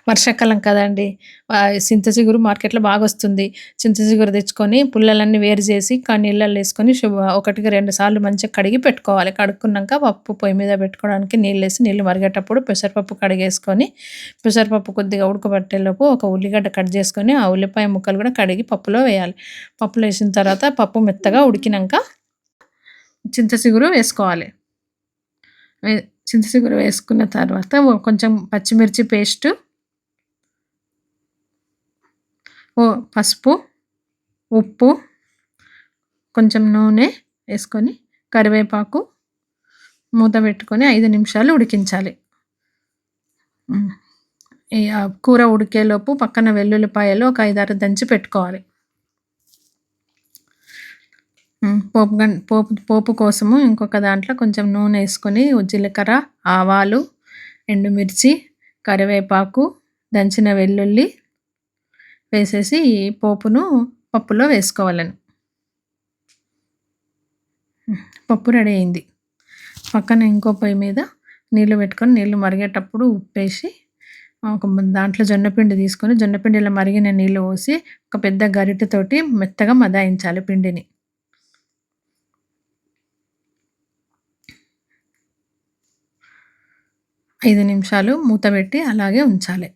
వర్షాకాలం కదండీ! చింత చిగురు మార్కెట్‌లో బాగొస్తుంది. చింత చిగురు తెచ్చుకొని పుల్లలన్నీ వేరు చేసి నీళ్ళల్లో ఏసుకొని 1కి 2 సార్లు మంచిగా కడిగి పెట్టుకోవాలి. కడుక్కున్నాక పప్పు పొయ్యి మీద పెట్టుకోవడానికి నీళ్ళేసి నీళ్ళు మరిగేటప్పుడు పెసరపప్పు కడిగేసుకొని, పెసరపప్పు కొద్దిగా ఉడకబట్టేలోపు ఒక ఉల్లిగడ్డ కట్ చేసుకొని, ఆ ఉల్లిపాయ ముక్కలు కూడా కడిగి పప్పులో వేయాలి. పప్పులో ఏసిన తర్వాత పప్పు మెత్తగా ఉడికినంక చింత చిగురు వేసుకోవాలి. వే చింత చిగురు వేసుకున్న తర్వాత కొంచెం పచ్చిమిర్చి పేస్టు, పసుపు, ఉప్పు, కొంచెం నూనె ఏసుకొని, కరివేపాకు మూత పెట్టుకొని 5 నిమిషాలు ఉడికించాలి. కూర ఉడికేలోపు పక్కన వెల్లుల్లిపాయలు ఒక 5, 6 దంచి పెట్టుకోవాలి. పోపు కోసము ఇంకొక దాంట్లో కొంచెం నూనె ఏసుకొని, జీలకర్ర, ఆవాలు, ఎండుమిర్చి, కరివేపాకు, దంచిన వెల్లుల్లి వేసేసి ఈ పోపును పప్పులో వేసుకోవాలని. పప్పు రెడీ అయింది. పక్కన ఇంకో పొయ్యి మీద నీళ్ళు పెట్టుకొని నీళ్ళు మరిగేటప్పుడు ఉప్పేసి ఒక దాంట్లో జొన్నపిండి తీసుకొని జొన్నపిండిలో మరిగిన నీళ్ళు పోసి ఒక పెద్ద గరిటెతోటి మెత్తగా మదాయించాలి పిండిని. 5 నిమిషాలు మూత పెట్టి అలాగే ఉంచాలి.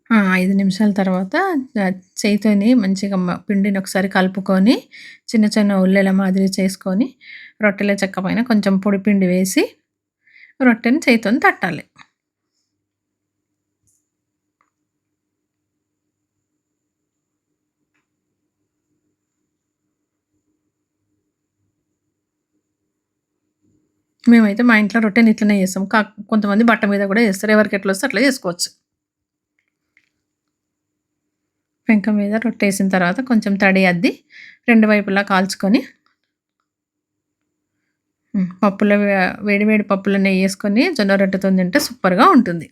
ఆ! 5 నిమిషాల తర్వాత చేయితోని మంచిగా పిండిని ఒకసారి కలుపుకొని చిన్న చిన్న ఉల్లెల మాదిరి చేసుకొని రొట్టెల చెక్క పైన కొంచెం పొడి పిండి వేసి రొట్టెని చేయితోని తట్టాలి. మేమైతే మా ఇంట్లో రొట్టెని ఇట్లనే చేస్తాం. కొంతమంది బట్ట మీద కూడా చేస్తారు. ఎవరికి ఎట్లా వస్తే అట్లా చేసుకోవచ్చు. పెంక మీద రొట్టేసిన తర్వాత కొంచెం తడి అద్ది 2 వైపులా కాల్చుకొని పప్పులో వేడి వేడి పప్పులో నెయ్యేసుకొని జొన్న రొట్టెతోని తింటే సూపర్‌గా ఉంటుంది.